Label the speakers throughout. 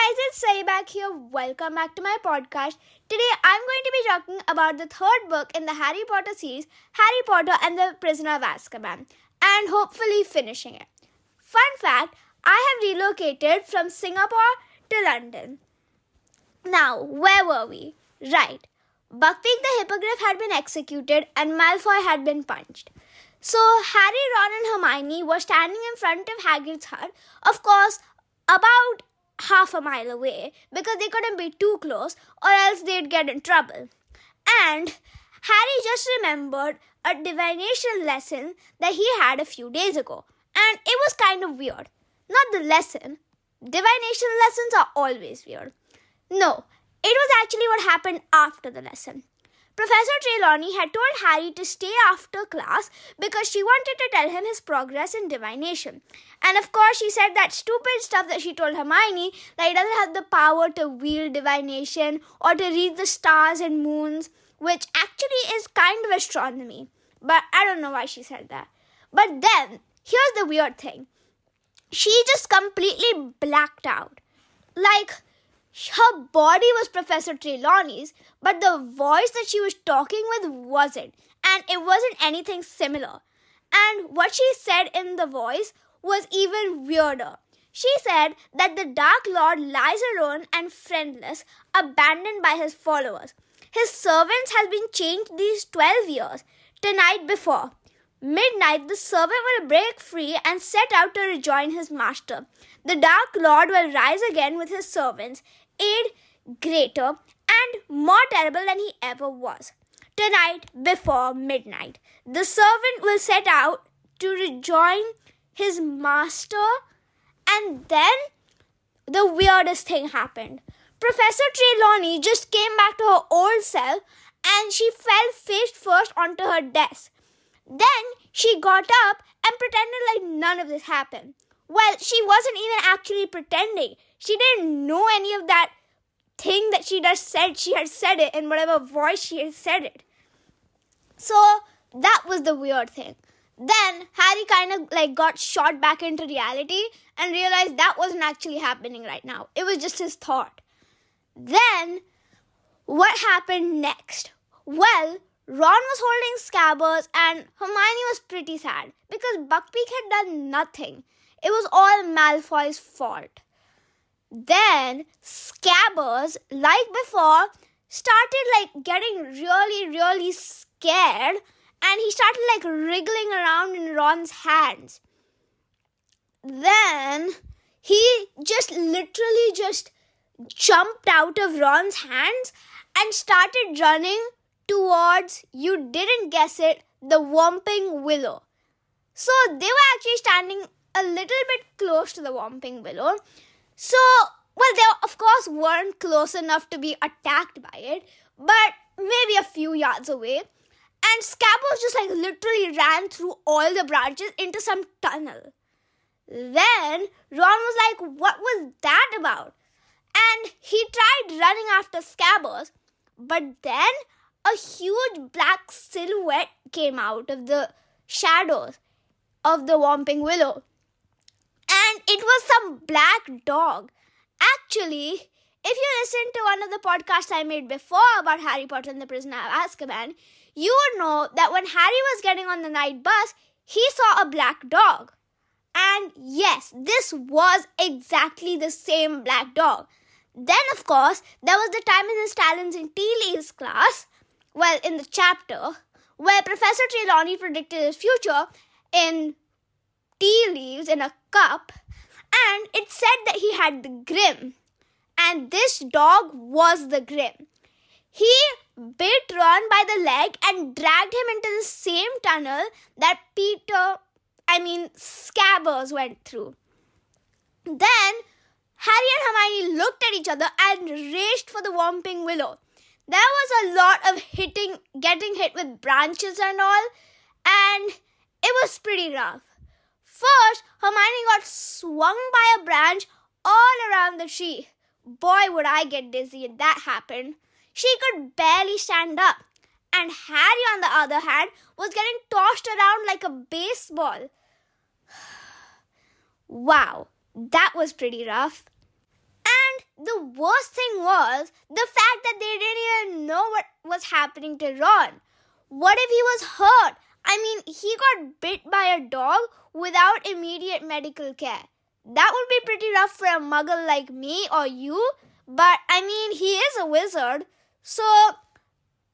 Speaker 1: guys, it's Sai back here. Welcome back to my podcast. Today I'm going to be talking about the third book in the Harry Potter series, Harry Potter and the Prisoner of Azkaban, and hopefully finishing it. Fun fact, I have relocated from Singapore to London. Now, where were we? Right. Buckbeak the Hippogriff had been executed and Malfoy had been punched. So Harry, Ron and Hermione were standing in front of Hagrid's hut, of course, about half a mile away because they couldn't be too close or else they'd get in trouble. And Harry just remembered a divination lesson that he had a few days ago. And it was kind of weird. Not the lesson. Divination lessons are always weird. No, it was actually what happened after the lesson. Professor Trelawney had told Harry to stay after class because she wanted to tell him his progress in divination. And of course, she said that stupid stuff that she told Hermione, that he doesn't have the power to wield divination or to read the stars and moons, which actually is kind of astronomy. But I don't know why she said that. But then, here's the weird thing. She just completely blacked out. Like, her body was Professor Trelawney's, but the voice that she was talking with wasn't. And it wasn't anything similar. And what she said in the voice was even weirder. She said that the Dark Lord lies alone and friendless, abandoned by his followers. His servants have been chained these 12 years. Tonight before midnight, the servant will break free and set out to rejoin his master. The Dark Lord will rise again with his servants, aid greater and more terrible than he ever was. Tonight, before midnight, the servant will set out to rejoin his master, and then the weirdest thing happened. Professor Trelawney just came back to her old self and she fell face first onto her desk. Then she got up and pretended like none of this happened. Well, she wasn't even actually pretending. She didn't know any of that thing that she just said. She had said it in whatever voice she had said it. So that was the weird thing. Then Harry kind of got shot back into reality and realized that wasn't actually happening right now. It was just his thought. Then what happened next? Well, Ron was holding scabbers and Hermione was pretty sad because Buckbeak had done nothing. It was all Malfoy's fault. Then Scabbers, like before, started getting really scared and he started wriggling around in Ron's hands. Then he literally jumped out of Ron's hands and started running towards, you didn't guess it, the Whomping Willow. So they were actually standing a little bit close to the Whomping Willow. So, well, they of course weren't close enough to be attacked by it, but maybe a few yards away. And Scabbers just literally ran through all the branches into some tunnel. Then Ron was like, what was that about? And he tried running after Scabbers, but then a huge black silhouette came out of the shadows of the Whomping Willow. And it was some black dog. Actually, if you listen to one of the podcasts I made before about Harry Potter and the Prisoner of Azkaban, you would know that when Harry was getting on the night bus, he saw a black dog. And yes, this was exactly the same black dog. Then, of course, there was the time in his Talons and Tea Leaves class, well, in the chapter, where Professor Trelawney predicted his future in tea leaves in a cup, and it said that he had the Grim, and this dog was the Grim. He bit Ron by the leg and dragged him into the same tunnel that Scabbers went through. Then Harry and Hermione looked at each other and raced for the Whomping Willow. There was a lot of getting hit with branches and all, and it was pretty rough. First, Hermione got swung by a branch all around the tree. Boy, would I get dizzy if that happened. She could barely stand up. And Harry, on the other hand, was getting tossed around like a baseball. Wow, that was pretty rough. And the worst thing was the fact that they didn't even know what was happening to Ron. What if he was hurt? I mean, he got bit by a dog without immediate medical care. That would be pretty rough for a muggle like me or you. But, I mean, he is a wizard. So,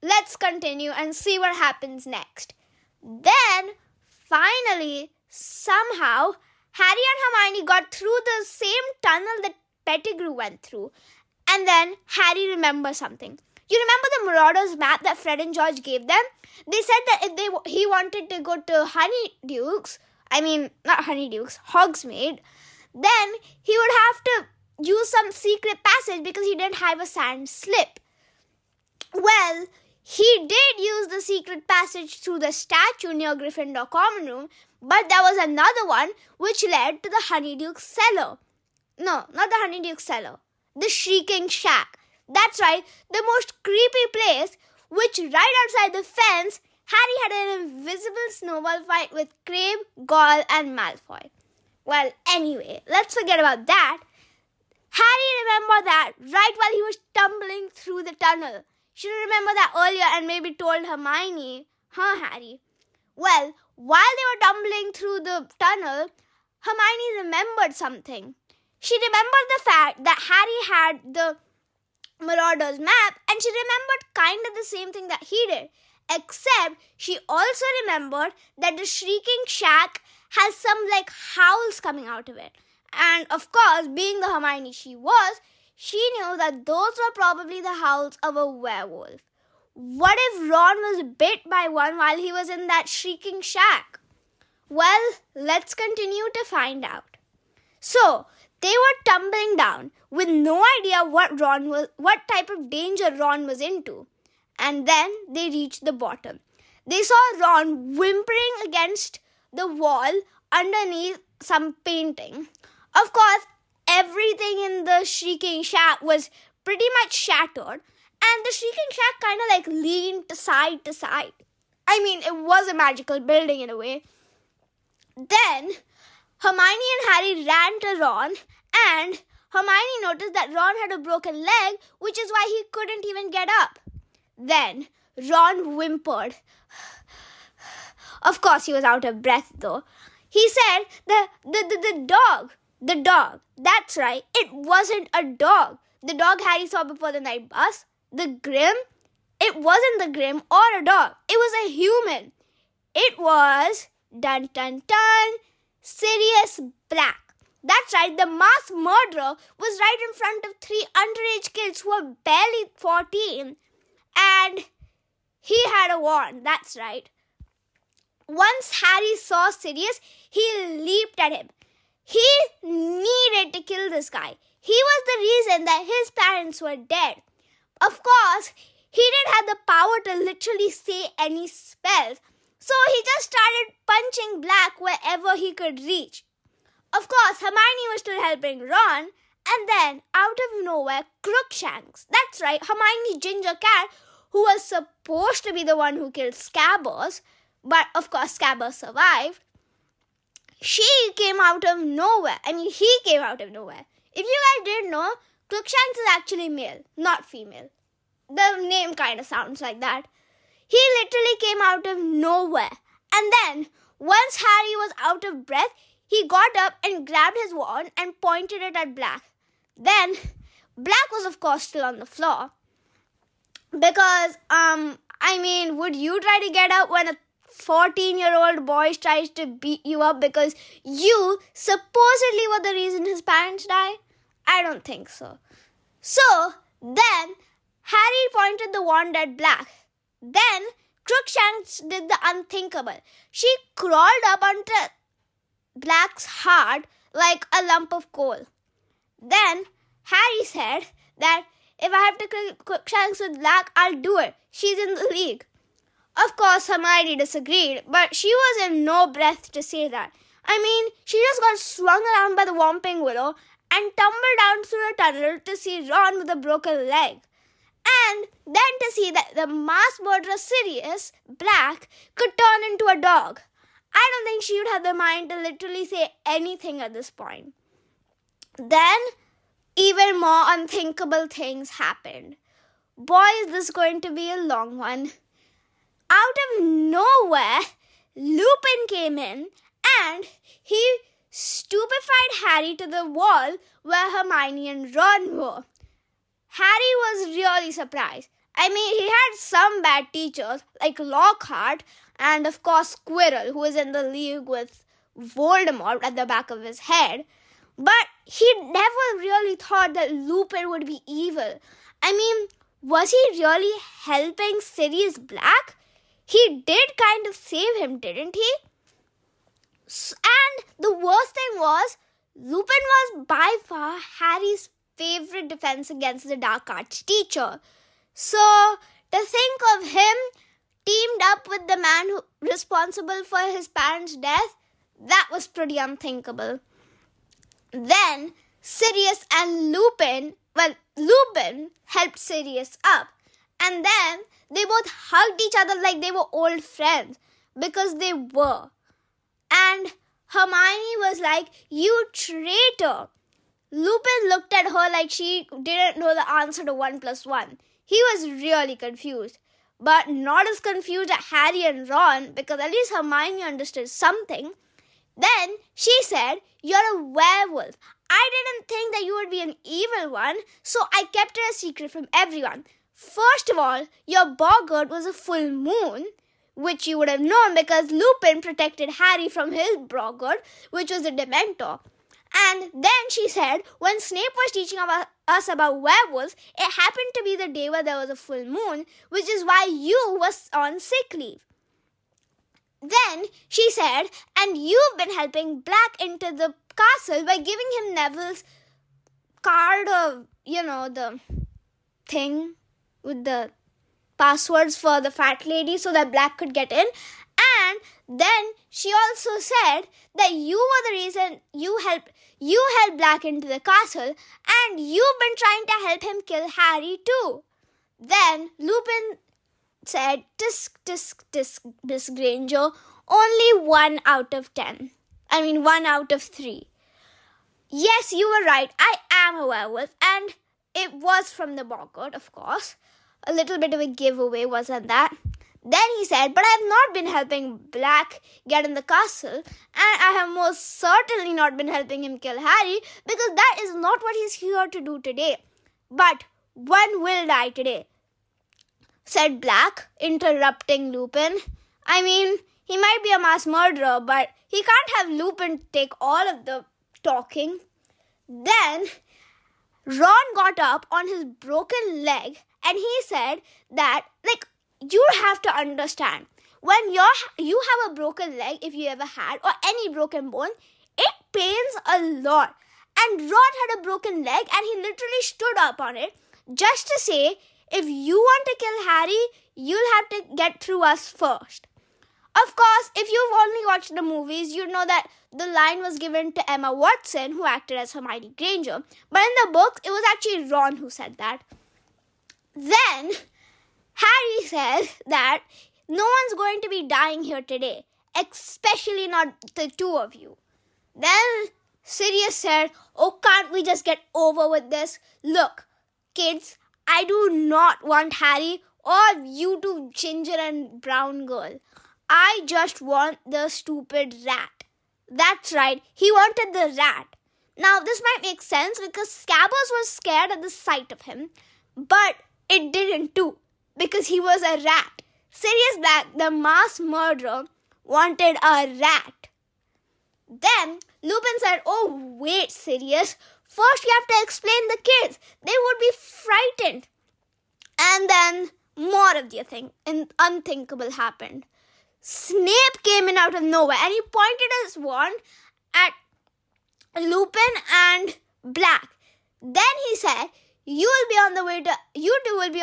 Speaker 1: let's continue and see what happens next. Then, finally, somehow, Harry and Hermione got through the same tunnel that Pettigrew went through. And then Harry remembers something. You remember the Marauders map that Fred and George gave them? They said that if he wanted to go to Hogsmeade, then he would have to use some secret passage because he didn't have a sand slip. Well, he did use the secret passage through the statue near Gryffindor Common Room, but there was another one which led to the Honeyduke's cellar. No, not the Honeyduke's cellar. The Shrieking Shack. That's right, the most creepy place, which right outside the fence, Harry had an invisible snowball fight with Crabbe, Goyle and Malfoy. Well, anyway, let's forget about that. Harry remembered that right while he was tumbling through the tunnel. Should have remembered that earlier and maybe told Hermione. Harry? Well, while they were tumbling through the tunnel, Hermione remembered something. She remembered the fact that Harry had the Marauders map and she remembered kind of the same thing that he did. Except she also remembered that the Shrieking Shack has some howls coming out of it. And of course, being the Hermione she was, she knew that those were probably the howls of a werewolf. What if Ron was bit by one while he was in that Shrieking Shack? Well, let's continue to find out. So, they were tumbling down with no idea what type of danger Ron was into. And then they reached the bottom. They saw Ron whimpering against the wall underneath some painting. Of course, everything in the Shrieking Shack was pretty much shattered, and the Shrieking Shack kind of leaned side to side. I mean, it was a magical building in a way. Then, Hermione and Harry ran to Ron, and Hermione noticed that Ron had a broken leg, which is why he couldn't even get up. Then, Ron whimpered. Of course, he was out of breath, though. He said, the dog. That's right, it wasn't a dog. The dog Harry saw before the night bus, the Grim, it wasn't the Grim or a dog. It was a human. It was, dun dun dun, Sirius Black. That's right, the mass murderer was right in front of 3 underage kids who were barely 14. And he had a wand, that's right. Once Harry saw Sirius, he leaped at him. He needed to kill this guy. He was the reason that his parents were dead. Of course, he didn't have the power to literally say any spells, so he just started punching Black wherever he could reach. Of course, Hermione was still helping Ron, and then, out of nowhere, Crookshanks. That's right, Hermione's ginger cat, who was supposed to be the one who killed Scabbers, but of course Scabbers survived. He came out of nowhere. If you guys didn't know, Crookshanks is actually male, not female. The name kind of sounds like that. He literally came out of nowhere. And then, once Harry was out of breath, he got up and grabbed his wand and pointed it at Black. Then, Black was of course still on the floor. Because, would you try to get up when a 14-year-old boy tries to beat you up because you supposedly were the reason his parents died? I don't think so. So, then, Harry pointed the wand at Black. Then, Crookshanks did the unthinkable. She crawled up onto Black's heart like a lump of coal. Then, Harry said that if I have to kill Crookshanks with Black, I'll do it. She's in the league. Of course, Hermione disagreed, but she was in no breath to say that. She just got swung around by the Whomping Willow and tumbled down through a tunnel to see Ron with a broken leg. And then to see that the mass murderer Sirius Black could turn into a dog. I don't think she would have the mind to literally say anything at this point. Then, even even more unthinkable things happened. Boy, is this going to be a long one. Out of nowhere, Lupin came in and he stupefied Harry to the wall where Hermione and Ron were. Harry was really surprised. I mean, he had some bad teachers like Lockhart and of course Quirrell, who was in the league with Voldemort at the back of his head. But he never really thought that Lupin would be evil. I mean, was he really helping Sirius Black? He did kind of save him, didn't he? And the worst thing was, Lupin was by far Harry's favorite defense against the dark arts teacher. So, to think of him teamed up with the man responsible for his parents' death, that was pretty unthinkable. Then, Sirius and Lupin helped Sirius up. And then, they both hugged each other like they were old friends. Because they were. And Hermione was like, "You traitor." Lupin looked at her like she didn't know the answer to 1 plus 1. He was really confused. But not as confused as Harry and Ron, because at least Hermione understood something. Then she said, "You're a werewolf. I didn't think that you would be an evil one, so I kept it a secret from everyone. First of all, your boggart was a full moon," which you would have known because Lupin protected Harry from his boggart, which was a Dementor. And then she said, when Snape was teaching us about werewolves, it happened to be the day where there was a full moon, which is why you was on sick leave. Then she said, and you've been helping Black into the castle by giving him Neville's card of, the thing with the passwords for the fat lady so that Black could get in. And then she also said that you were the reason you helped Black into the castle, and you've been trying to help him kill Harry too. Then Lupin said, "Tisk, tisk, tisk, Miss Granger, only 1 out of 10. 1 out of 3. Yes, you were right. I am a werewolf, and it was from the boggart, of course. A little bit of a giveaway, wasn't that?" Then he said, "But I have not been helping Black get in the castle, and I have most certainly not been helping him kill Harry, because that is not what he's here to do today. But one will die today," said Black, interrupting Lupin. He might be a mass murderer, but he can't have Lupin take all of the talking. Then Ron got up on his broken leg and he said that, you have to understand, when you have a broken leg, if you ever had, or any broken bone, it pains a lot. And Ron had a broken leg and he literally stood up on it just to say, if you want to kill Harry, you'll have to get through us first. Of course, if you've only watched the movies, you know that the line was given to Emma Watson, who acted as Hermione Granger. But in the books, it was actually Ron who said that. Then Harry said that no one's going to be dying here today, especially not the two of you. Then Sirius said, "Oh, can't we just get over with this? Look, kids, I do not want Harry or you two ginger and brown girl. I just want the stupid rat." That's right, he wanted the rat. Now, this might make sense because Scabbers was scared at the sight of him, but it didn't too, because he was a rat. Sirius Black, the mass murderer, wanted a rat. Then Lupin said, "Oh, wait, Sirius. First, we have to explain the kids. They would be frightened." And then more of the unthinkable happened. Snape came in out of nowhere and he pointed his wand at Lupin and Black. Then he said, you two will be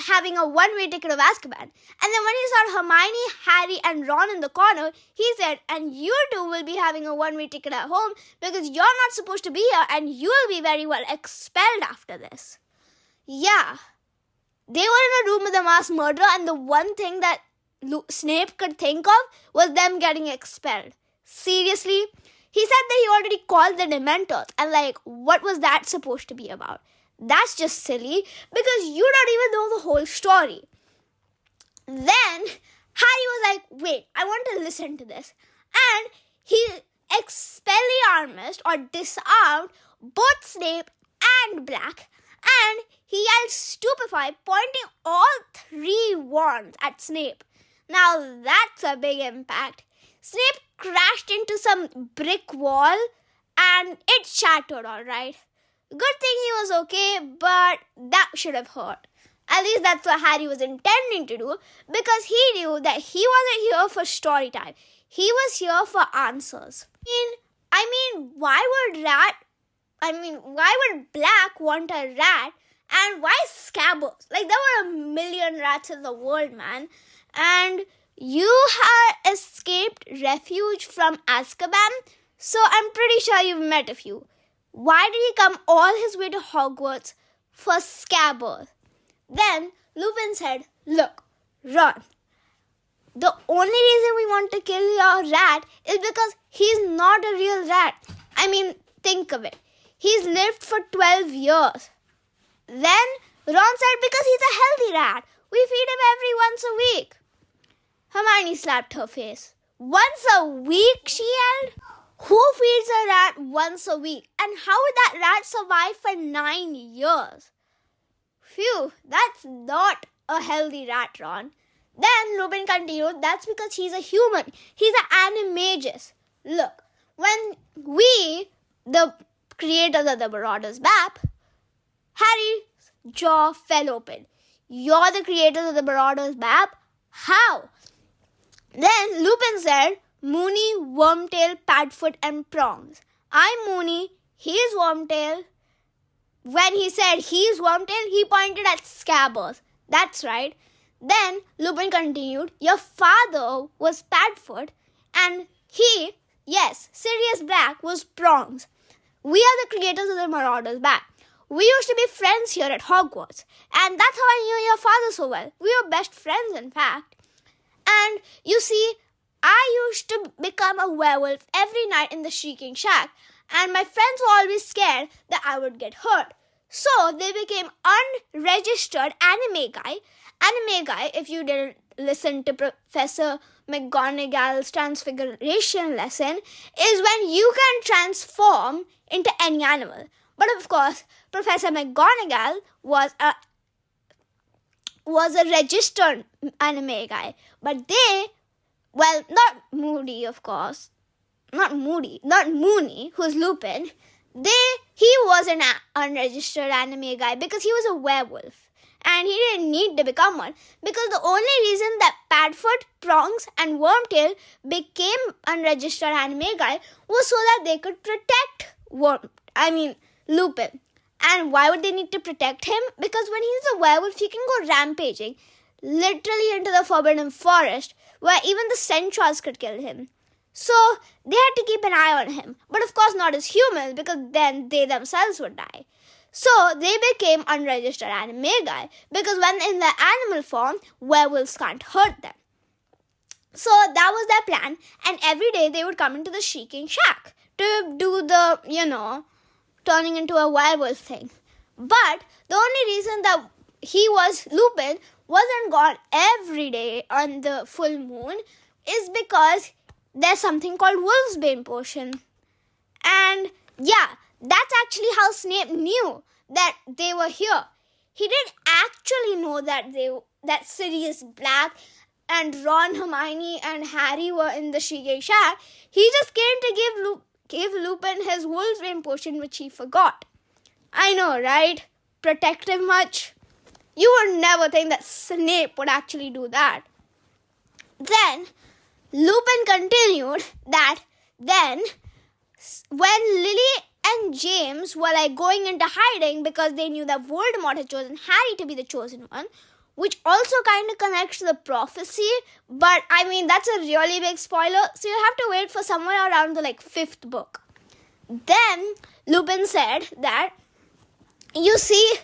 Speaker 1: having a one-way ticket of Azkaban. And then when he saw Hermione, Harry and Ron in the corner, he said, and you two will be having a one-way ticket at home because you're not supposed to be here and you'll be very well expelled after this. Yeah, they were in a room with a mass murderer, and the one thing that Snape could think of was them getting expelled. Seriously, He said that he already called the Dementors, and what was that supposed to be about? That's just silly, because you don't even know the whole story. Then Harry was like, wait, I want to listen to this. And he expelliarmused or disarmed both Snape and Black, and he yelled stupefied, pointing all 3 wands at Snape. Now that's a big impact. Snape crashed into some brick wall and it shattered, alright. Good thing he was okay, but that should have hurt. At least that's what Harry was intending to do, because he knew that he wasn't here for story time. He was here for answers. Why would Black want a rat? And why scabbers? There were 1 million rats in the world, man. And you had escaped refuge from Azkaban, so I'm pretty sure you've met a few. Why did he come all his way to Hogwarts for scabbers? Then Lupin said, look, Ron, the only reason we want to kill your rat is because he's not a real rat. Think of it. He's lived for 12 years. Then Ron said, because he's a healthy rat. We feed him every once a week. Hermione slapped her face. Once a week, she yelled. Who feeds a rat once a week? And how would that rat survive for 9 years? Phew, that's not a healthy rat, Ron. Then Lupin continued, that's because he's a human. He's an animagus. Look, when we, the creators of the Marauders map, Harry's jaw fell open. You're the creators of the Marauders map? How? Then Lupin said, Moony, Wormtail, Padfoot and Prongs. I'm Moony, he's Wormtail. When he said he's Wormtail, he pointed at Scabbers. That's right. Then Lupin continued, your father was Padfoot and he, yes, Sirius Black was Prongs. We are the creators of the Marauders map. We used to be friends here at Hogwarts, and that's how I knew your father so well. We were best friends, in fact. And you see, I used to become a werewolf every night in the Shrieking Shack, and my friends were always scared that I would get hurt. So they became unregistered anime guy. Anime guy, if you didn't listen to Professor McGonagall's transfiguration lesson, is when you can transform into any animal. But of course, Professor McGonagall was a registered anime guy. But not Moody, of course. Not Moony, who's Lupin. He was an unregistered anime guy because he was a werewolf. And he didn't need to become one. Because the only reason that Padfoot, Prongs and Wormtail became unregistered anime guy was so that they could protect Lupin. And why would they need to protect him? Because when he's a werewolf, he can go rampaging, literally into the Forbidden Forest, where even the centaurs could kill him. So they had to keep an eye on him. But of course not as humans, because then they themselves would die. So they became unregistered anime guy, because when in their animal form, werewolves can't hurt them. So that was their plan, and every day they would come into the Shrieking Shack to do the, turning into a werewolf thing. But the only reason that Lupin wasn't gone every day on the full moon is because there's something called Wolfsbane potion. And yeah, that's actually how Snape knew that they were here. He didn't actually know that Sirius Black and Ron, Hermione and Harry were in the Shrieking Shack. He just came to give Lupin his Wolfsbane potion, which he forgot. I know, right? Protective much? You would never think that Snape would actually do that. Then Lupin continued that then when Lily and James were going into hiding because they knew that Voldemort had chosen Harry to be the chosen one, which also kind of connects to the prophecy, but that's a really big spoiler, so you have to wait for somewhere around the 5th book. Then Lupin said that, you see,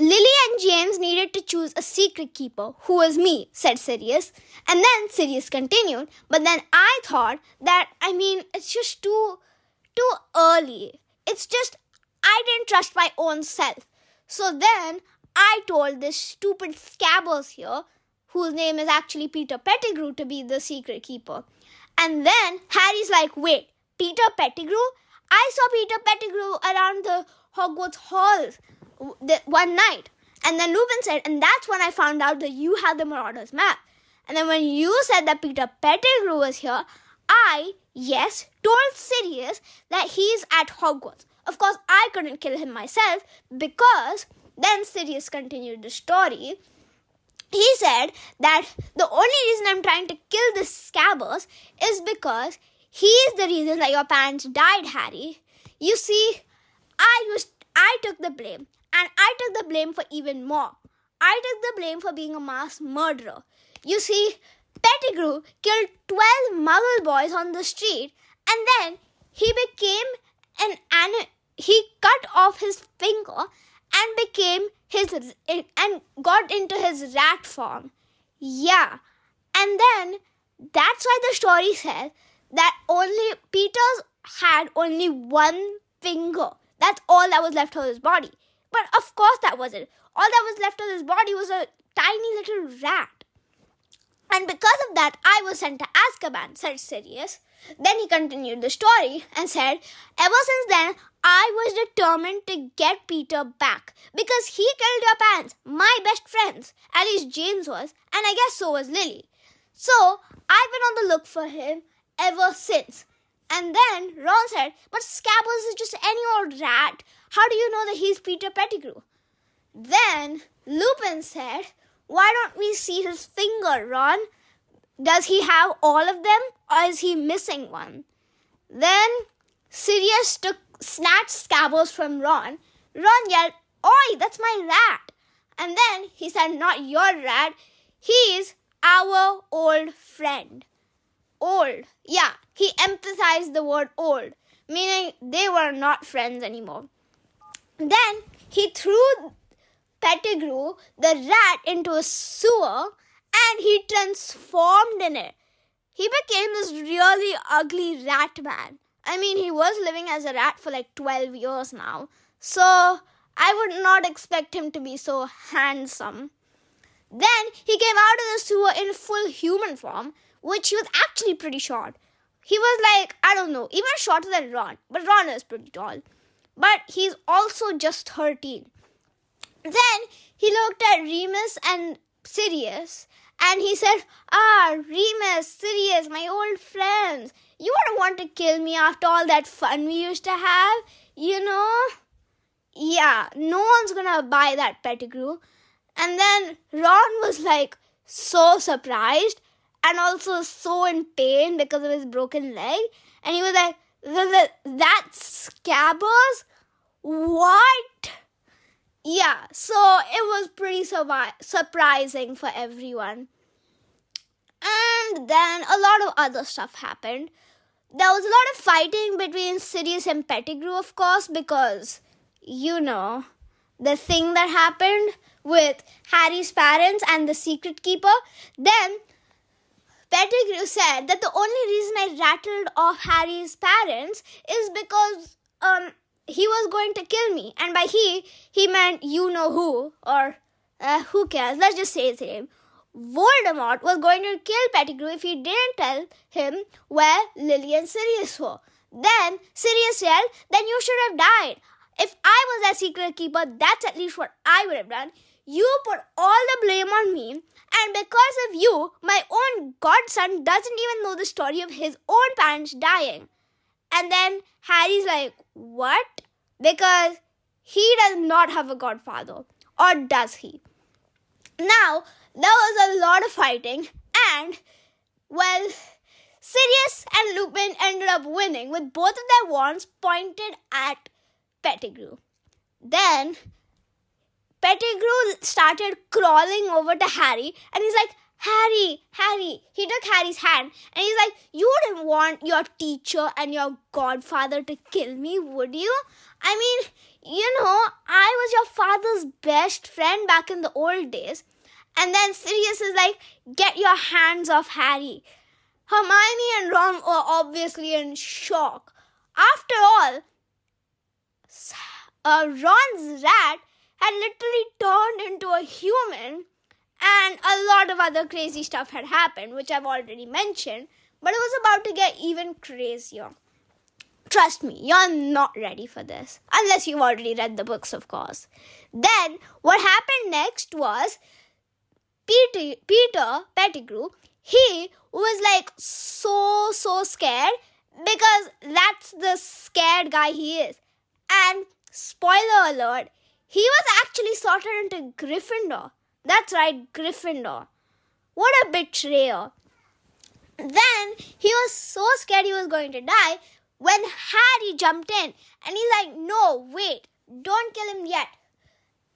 Speaker 1: Lily and James needed to choose a secret keeper, who was me, said Sirius. And then Sirius continued, but then I thought that, it's just too early. It's just, I didn't trust my own self. So then I told this stupid scabbers here, whose name is actually Peter Pettigrew, to be the secret keeper. And then Harry's like, wait, Peter Pettigrew? I saw Peter Pettigrew around the Hogwarts halls one night. And then Lupin said, and that's when I found out that you had the Marauders map. And then when you said that Peter Pettigrew was here, I, told Sirius that he's at Hogwarts. Of course, I couldn't kill him myself because then Sirius continued the story. He said that the only reason I'm trying to kill the scabbers is because he is the reason that your parents died, Harry. You see, I took the blame, and I took the blame for even more. I took the blame for being a mass murderer. You see, Pettigrew killed 12 Muggle boys on the street, and then he became he cut off his finger and got into his rat form. Yeah. And then that's why the story says that only Peter's had only one finger. That's all that was left of his body. But of course that wasn't. All that was left of his body was a tiny little rat. And because of that, I was sent to Azkaban, said Sirius. Then he continued the story and said, ever since then, I was determined to get Peter back because he killed your parents, my best friends. At least James was, and I guess so was Lily. So, I've been on the look for him ever since. And then Ron said, but Scabbers is just any old rat. How do you know that he's Peter Pettigrew? Then Lupin said, why don't we see his finger, Ron? Does he have all of them or is he missing one? Then Sirius snatched Scabbers from Ron. Ron yelled, oi, that's my rat. And then he said, not your rat, he's our old friend. Old. Yeah, he emphasized the word old, meaning they were not friends anymore. Then he threw Pettigrew, the rat, into a sewer and he transformed in it. He became this really ugly rat man. He was living as a rat for like 12 years now. So I would not expect him to be so handsome. Then he came out of the sewer in full human form, which he was actually pretty short. He was even shorter than Ron. But Ron is pretty tall. But he's also just 13. Then he looked at Remus and Sirius and he said, Remus, Sirius, my old friends, you wouldn't want to kill me after all that fun we used to have, you know? Yeah, no one's gonna buy that Pettigrew. And then Ron was so surprised and also so in pain because of his broken leg. And he was like, that's Scabbers? What? Yeah, so it was pretty surprising for everyone. And then a lot of other stuff happened. There was a lot of fighting between Sirius and Pettigrew, of course, because, the thing that happened with Harry's parents and the secret keeper. Then Pettigrew said that the only reason I rattled off Harry's parents is because he was going to kill me. And by he meant you-know-who, or who cares, let's just say his name. Voldemort was going to kill Pettigrew if he didn't tell him where Lily and Sirius were. Then Sirius yelled, then you should have died. If I was that secret keeper, that's at least what I would have done. You put all the blame on me, and because of you, my own godson doesn't even know the story of his own parents dying. And then Harry's like, what? Because he does not have a godfather. Or does he? Now, there was a lot of fighting and, Sirius and Lupin ended up winning with both of their wands pointed at Pettigrew. Then, Pettigrew started crawling over to Harry and he's like, Harry. He took Harry's hand and he's like, you wouldn't want your teacher and your godfather to kill me, would you? I was your father's best friend back in the old days. And then Sirius is like, get your hands off Harry. Hermione and Ron were obviously in shock. After all, Ron's rat had literally turned into a human, and a lot of other crazy stuff had happened, which I've already mentioned, but it was about to get even crazier. Trust me, you're not ready for this, unless you've already read the books, of course. Then, what happened next was, Peter Pettigrew, he was like so scared, because that's the scared guy he is. And spoiler alert, he was actually slotted into Gryffindor. That's right, Gryffindor. What a betrayer. Then he was so scared he was going to die when Harry jumped in, and he's like, no, wait, don't kill him yet.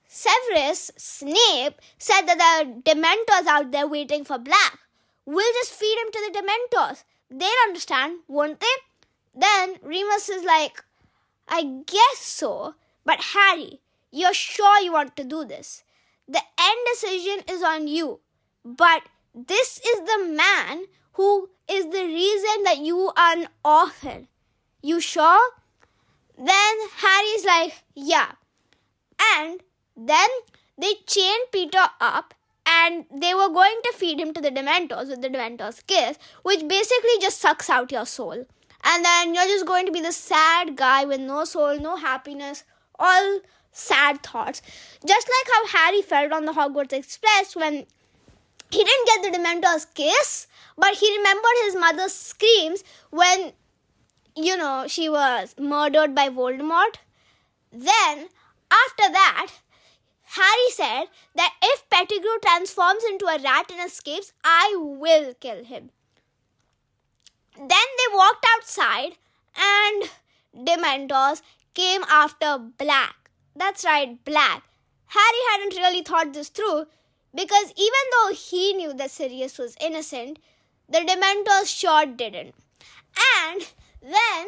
Speaker 1: Severus Snape said that there are Dementors out there waiting for Black. We'll just feed him to the Dementors. They'll understand, won't they? Then Remus is like, I guess so, but Harry, you're sure you want to do this? The end decision is on you, but this is the man who is the reason that you are an orphan. You sure? Then Harry's like, yeah. And then they chained Peter up, and they were going to feed him to the Dementors with the Dementor's kiss, which basically just sucks out your soul. And then you're just going to be the sad guy with no soul, no happiness, all sad thoughts. Just like how Harry felt on the Hogwarts Express when he didn't get the Dementor's kiss, but he remembered his mother's screams when, she was murdered by Voldemort. Then, after that, Harry said that if Pettigrew transforms into a rat and escapes, I will kill him. Then they walked outside, and Dementors came after Black. That's right, Black. Harry hadn't really thought this through, because even though he knew that Sirius was innocent, the Dementors sure didn't. And then,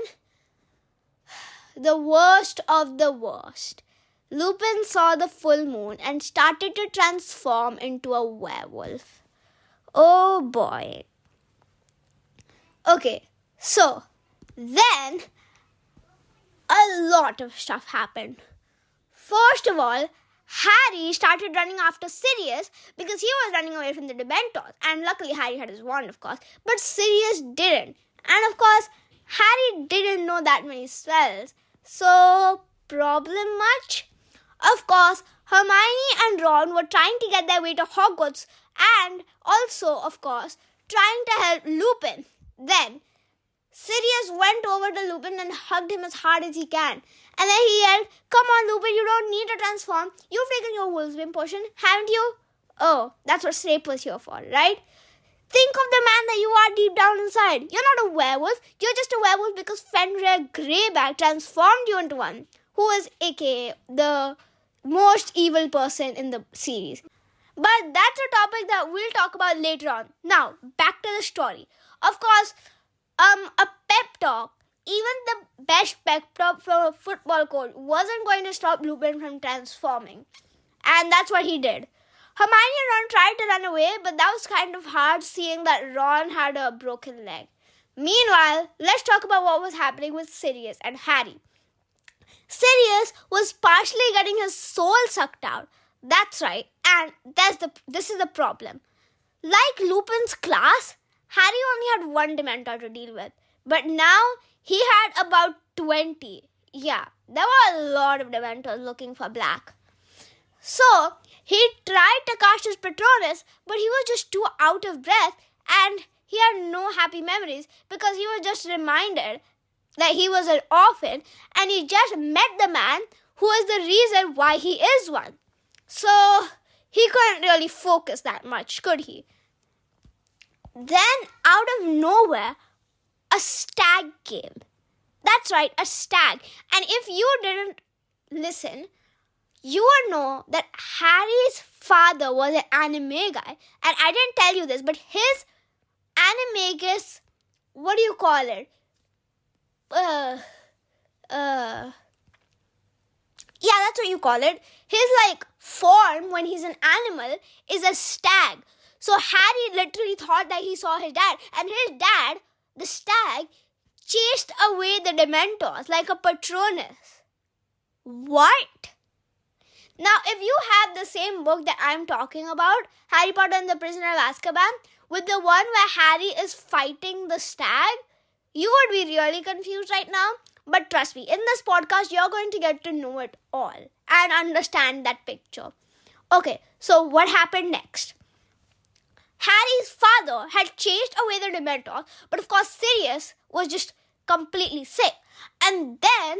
Speaker 1: the worst of the worst. Lupin saw the full moon and started to transform into a werewolf. Oh boy. Okay, so then a lot of stuff happened. First of all, Harry started running after Sirius because he was running away from the Dementors. And luckily Harry had his wand, of course. But Sirius didn't. And of course, Harry didn't know that many spells. So, problem much? Of course, Hermione and Ron were trying to get their way to Hogwarts. And also, of course, trying to help Lupin. Then, Sirius went over to Lupin and hugged him as hard as he can. And then he yelled, come on Lupin, you don't need to transform. You've taken your Wolfsbane potion, haven't you? Oh, that's what Snape was here for, right? Think of the man that you are deep down inside. You're not a werewolf. You're just a werewolf because Fenrir Greyback transformed you into one, who is aka the most evil person in the series. But that's a topic that we'll talk about later on. Now, back to the story. Of course, a pep talk, even the best pep talk from a football coach, wasn't going to stop Lupin from transforming. And that's what he did. Hermione and Ron tried to run away, but that was kind of hard seeing that Ron had a broken leg. Meanwhile, let's talk about what was happening with Sirius and Harry. Sirius was partially getting his soul sucked out. That's right, and this is the problem. Like Lupin's class, Harry only had one Dementor to deal with. But now, he had about 20. Yeah, there were a lot of Dementors looking for Black. So, he tried to cast his Patronus, but he was just too out of breath and he had no happy memories because he was just reminded that he was an orphan and he just met the man who is the reason why he is one. So, he couldn't really focus that much, could he? Then, out of nowhere, a stag came. That's right, a stag. And if you didn't listen, you would know that Harry's father was an anime guy. And I didn't tell you this, but his animagus, what do you call it? Yeah, that's what you call it. His form when he's an animal is a stag. So Harry literally thought that he saw his dad, and his dad, the stag, chased away the Dementors like a Patronus. What? Now, if you have the same book that I'm talking about, Harry Potter and the Prisoner of Azkaban, with the one where Harry is fighting the stag, you would be really confused right now. But trust me, in this podcast, you're going to get to know it all and understand that picture. Okay, so what happened next? Harry's father had chased away the Dementors, but of course Sirius was just completely sick. And then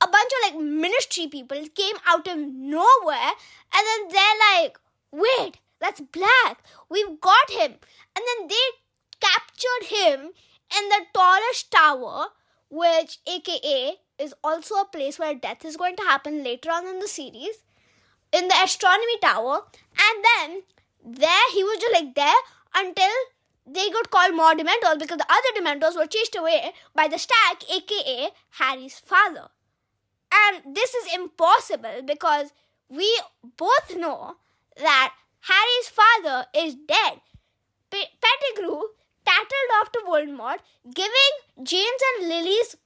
Speaker 1: a bunch of ministry people came out of nowhere, and then they're like, wait, that's Black. We've got him. And then they captured him in the tallest tower, which aka is also a place where death is going to happen later on in the series, in the astronomy tower. And then there he was just there until they got called more Dementors, because the other Dementors were chased away by the stag, aka Harry's father. And this is impossible because we both know that Harry's father is dead. Pettigrew tattled off to Voldemort, giving James and Lily's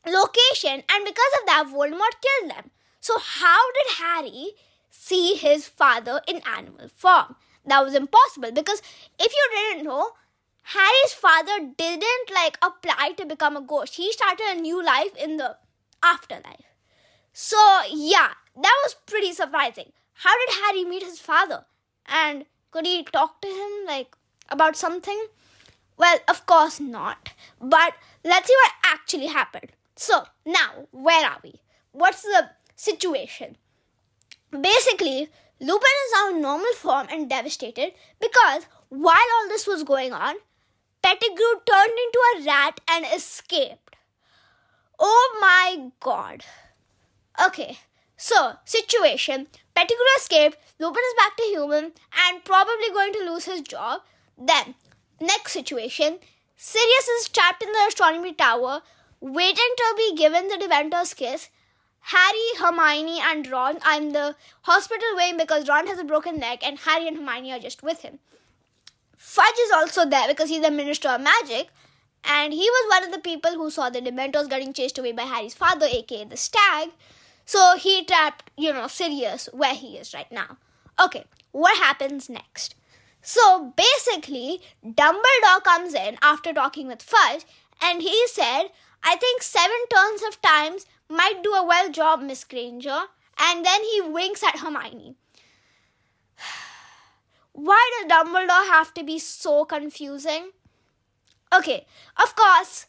Speaker 1: location, and because of that, Voldemort killed them. So how did Harry see his father in animal form? That was impossible, because if you didn't know, Harry's father didn't apply to become a ghost. He started a new life in the afterlife. So yeah, that was pretty surprising. How did Harry meet his father? And could he talk to him about something? Well, of course not. But let's see what actually happened. So now, where are we? What's the situation? Basically, Lupin is now in normal form and devastated because while all this was going on, Pettigrew turned into a rat and escaped. Oh my god. Okay, so situation. Pettigrew escaped, Lupin is back to human and probably going to lose his job. Then, next situation. Sirius is trapped in the astronomy tower, waiting to be given the Dementor's kiss. Harry, Hermione and Ron are in the hospital wing because Ron has a broken leg and Harry and Hermione are just with him. Fudge is also there because he's the Minister of Magic, and he was one of the people who saw the Dementors getting chased away by Harry's father, aka the Stag. So he trapped, Sirius where he is right now. Okay, what happens next? So basically, Dumbledore comes in after talking with Fudge, and he said, I think 7 turns of times might do a well job, Miss Granger. And then he winks at Hermione. Why does Dumbledore have to be so confusing? Okay, of course,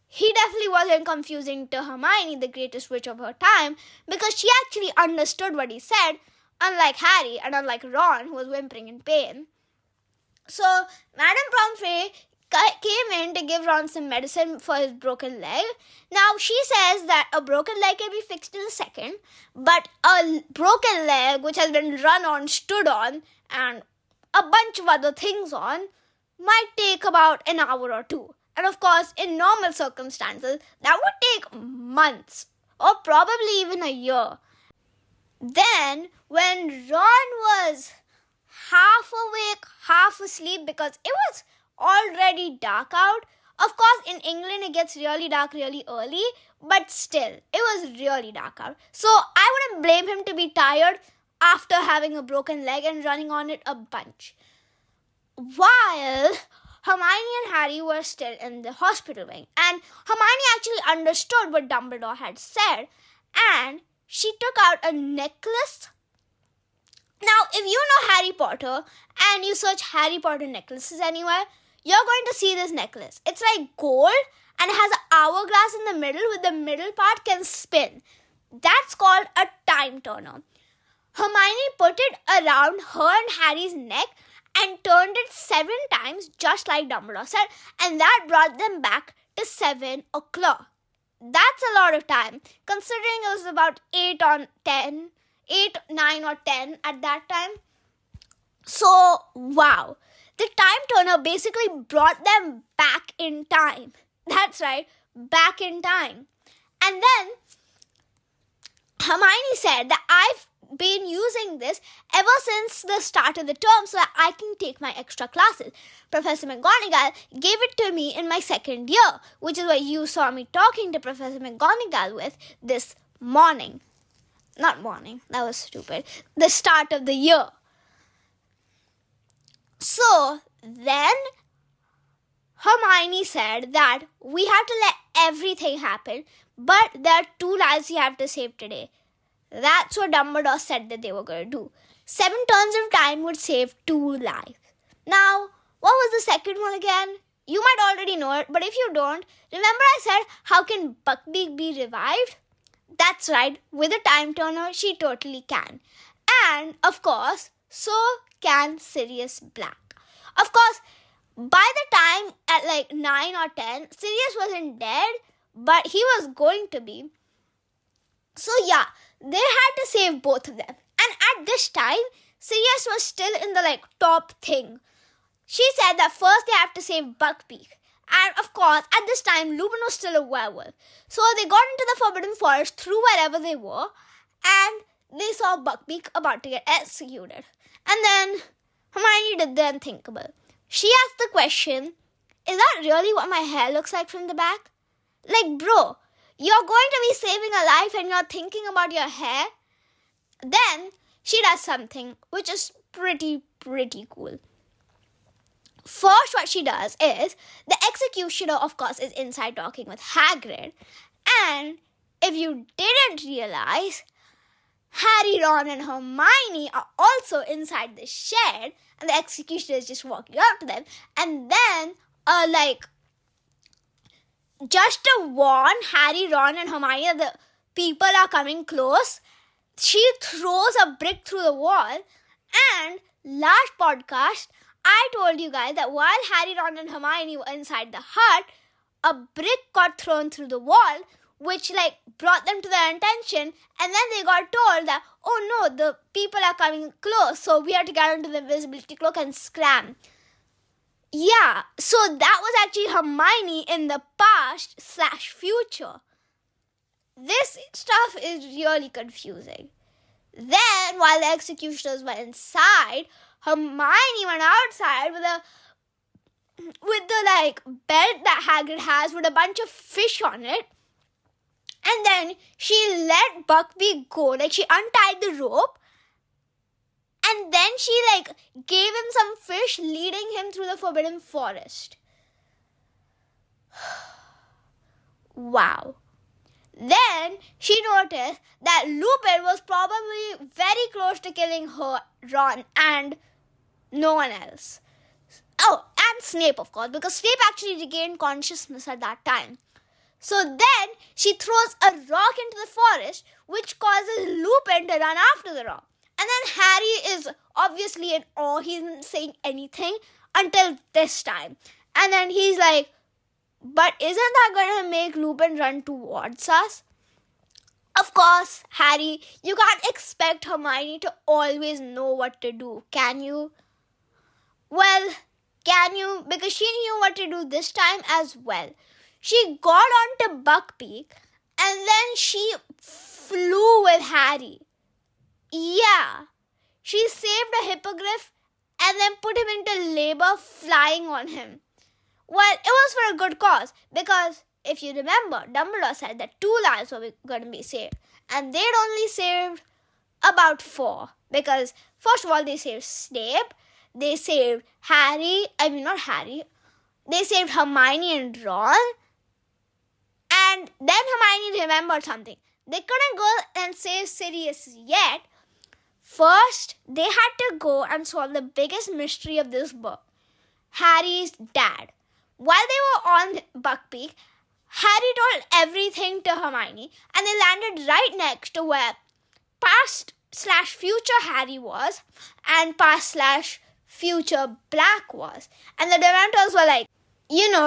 Speaker 1: he definitely wasn't confusing to Hermione, the greatest witch of her time, because she actually understood what he said, unlike Harry and unlike Ron, who was whimpering in pain. So, Madame Pomfrey came in to give Ron some medicine for his broken leg. Now, she says that a broken leg can be fixed in a second, but a broken leg which has been run on, stood on, and a bunch of other things on might take about an hour or two. And of course, in normal circumstances, that would take months or probably even a year. Then, when Ron was half awake, half asleep, because it was already dark out. Of course, in England, it gets really dark really early, but still, it was really dark out. So, I wouldn't blame him to be tired after having a broken leg and running on it a bunch. While Hermione and Harry were still in the hospital wing, and Hermione actually understood what Dumbledore had said, and she took out a necklace. Now, if you know Harry Potter and you search Harry Potter necklaces anywhere, you're going to see this necklace. It's like gold and it has an hourglass in the middle with the middle part can spin. That's called a time turner. Hermione put it around her and Harry's neck and turned it 7 times, just like Dumbledore said, and that brought them back to 7 o'clock. That's a lot of time, considering it was about 8, 9 or 10 at that time. So, wow. The time turner basically brought them back in time. That's right, back in time. And then Hermione said that I've been using this ever since the start of the term so that I can take my extra classes. Professor McGonagall gave it to me in my second year, which is what you saw me talking to Professor McGonagall with this morning. Not morning, that was stupid. The start of the year. So then Hermione said that we have to let everything happen, but there are 2 lives you have to save today. That's what Dumbledore said that they were going to do. 7 turns of time would save 2 lives. Now, what was the second one again? You might already know it, but if you don't, remember I said, how can Buckbeak be revived? That's right, with a time turner, she totally can. And, of course, so can Sirius Black. Of course, by the time at 9 or 10, Sirius wasn't dead, but he was going to be. So yeah, they had to save both of them. And at this time, Sirius was still in the top thing. She said that first they have to save Buckbeak. And of course, at this time, Lupin was still a werewolf. So they got into the Forbidden Forest through wherever they were, and they saw Buckbeak about to get executed. And then Hermione did the unthinkable. She asked the question, is that really what my hair looks like from the back? Bro, you're going to be saving a life and you're thinking about your hair? Then she does something which is pretty cool. First, what she does is, the executioner, of course, is inside talking with Hagrid. And if you didn't realize, Harry, Ron, and Hermione are also inside the shed, and the executioner is just walking up to them. And then, just to warn Harry, Ron, and Hermione that the people are coming close, she throws a brick through the wall. And last podcast, I told you guys that while Harry, Ron, and Hermione were inside the hut, a brick got thrown through the wall, which brought them to their attention, and then they got told that, oh no, the people are coming close, so we have to get into the invisibility cloak and scram. Yeah, so that was actually Hermione in the past/future. This stuff is really confusing. Then, while the executioners were inside, Hermione went outside with the belt that Hagrid has with a bunch of fish on it. And then she let Buckbeak go. She untied the rope. And then she gave him some fish, leading him through the Forbidden Forest. Wow. Then she noticed that Lupin was probably very close to killing her, Ron, and no one else. Oh, and Snape, of course, because Snape actually regained consciousness at that time. So then she throws a rock into the forest, which causes Lupin to run after the rock. And then Harry is obviously in awe. He isn't saying anything until this time. And then he's like, but isn't that going to make Lupin run towards us? Of course, Harry, you can't expect Hermione to always know what to do, can you? Well, can you? Because she knew what to do this time as well. She got onto Buckbeak and then she flew with Harry. Yeah, she saved a hippogriff and then put him into labor flying on him. Well, it was for a good cause, because if you remember, Dumbledore said that 2 lives were going to be saved, and they'd only saved about 4, because first of all, they saved Snape, they saved they saved Hermione and Ron, and then Hermione remembered something. They couldn't go and save Sirius yet. First, they had to go and solve the biggest mystery of this book, Harry's dad. While they were on Buckbeak, Harry told everything to Hermione, and they landed right next to where past/future Harry was and past/future Black was. And the Dementors were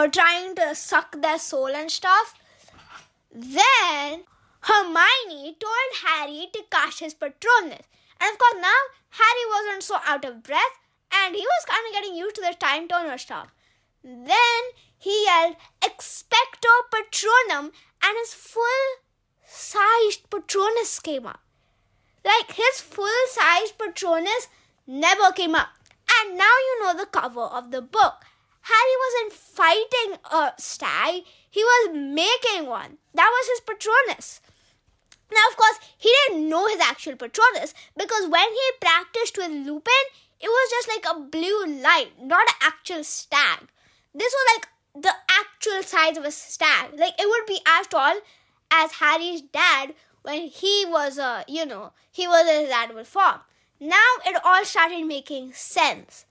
Speaker 1: trying to suck their soul and stuff. Then Hermione told Harry to cast his Patronus. And of course now Harry wasn't so out of breath, and he was kind of getting used to the time turner stuff. Then he yelled, Expecto Patronum, and his full full-sized Patronus came up. Like, his full-sized Patronus never came up. And now you know the cover of the book. Harry wasn't fighting a stag, he was making one. That was his Patronus. Now, of course, he didn't know his actual Patronus because when he practiced with Lupin, it was just like a blue light, not an actual stag. This was like the actual size of a stag. Like, it would be as tall as Harry's dad when he was he was in his animal form. Now it all started making sense.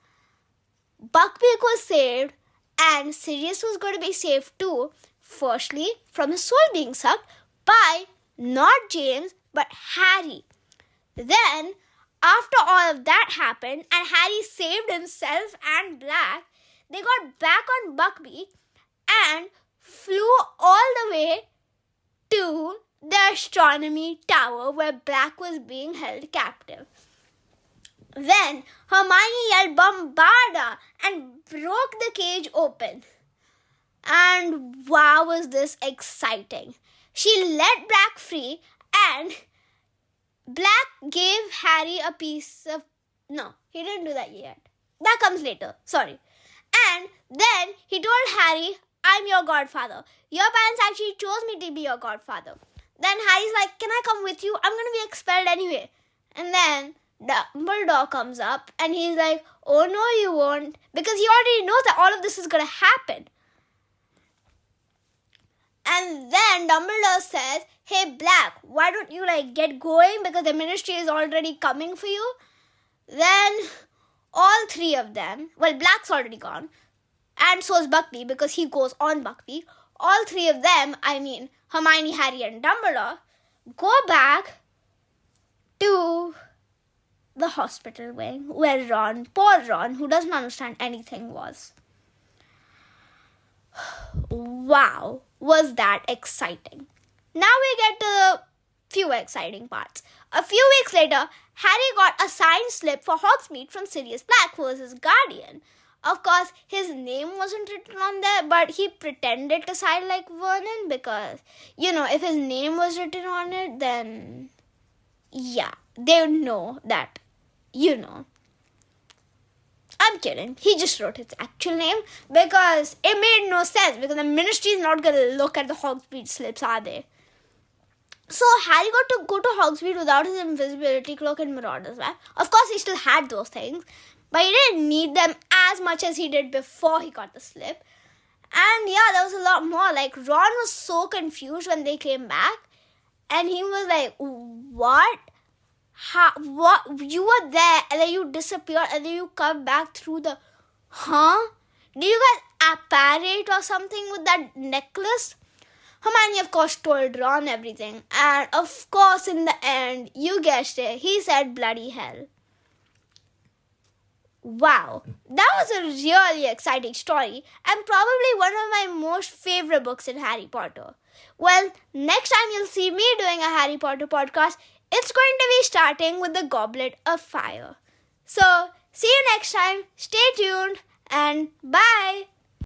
Speaker 1: Buckbeak was saved and Sirius was going to be saved too. Firstly, from his soul being sucked by not James but Harry. Then, after all of that happened and Harry saved himself and Black, they got back on Buckbeak and flew all the way to the astronomy tower where Black was being held captive. Then Hermione yelled Bombarda and broke the cage open. And wow, was this exciting. She let Black free and Black gave Harry a piece of... No, he didn't do that yet. That comes later, sorry. And then he told Harry, I'm your godfather. Your parents actually chose me to be your godfather. Then Harry's like, can I come with you? I'm going to be expelled anyway. And then Dumbledore comes up and he's like, oh no you won't. Because he already knows that all of this is going to happen. And then Dumbledore says, hey Black, why don't you get going because the ministry is already coming for you? Then all three of them, well Black's already gone and so is Buckbeak because he goes on Buckbeak. All three of them, I mean Hermione, Harry and Dumbledore, go back to the hospital wing where Ron, poor Ron, who doesn't understand anything, was. Wow, was that exciting. Now we get to the few exciting parts. A few weeks later, Harry got a signed slip for Hogsmeade from Sirius Black, who was his guardian. Of course, his name wasn't written on there, but he pretended to sign like Vernon because, if his name was written on it, then, yeah, they would know that, I'm kidding. He just wrote his actual name because it made no sense because the ministry is not going to look at the Hogsmeade slips, are they? So Harry got to go to Hogsmeade without his invisibility cloak and Marauder's Map. Of course, he still had those things, but he didn't need them as much as he did before he got the slip. And yeah, there was a lot more. Ron was so confused when they came back. And he was like, what? What? You were there and then you disappeared and then you come back through the... Huh? Did you guys apparate or something with that necklace? Hermione, of course, told Ron everything. And of course, in the end, you guessed it, he said bloody hell. Wow, that was a really exciting story and probably one of my most favorite books in Harry Potter. Well, next time you'll see me doing a Harry Potter podcast, it's going to be starting with the Goblet of Fire. So, see you next time, stay tuned and bye!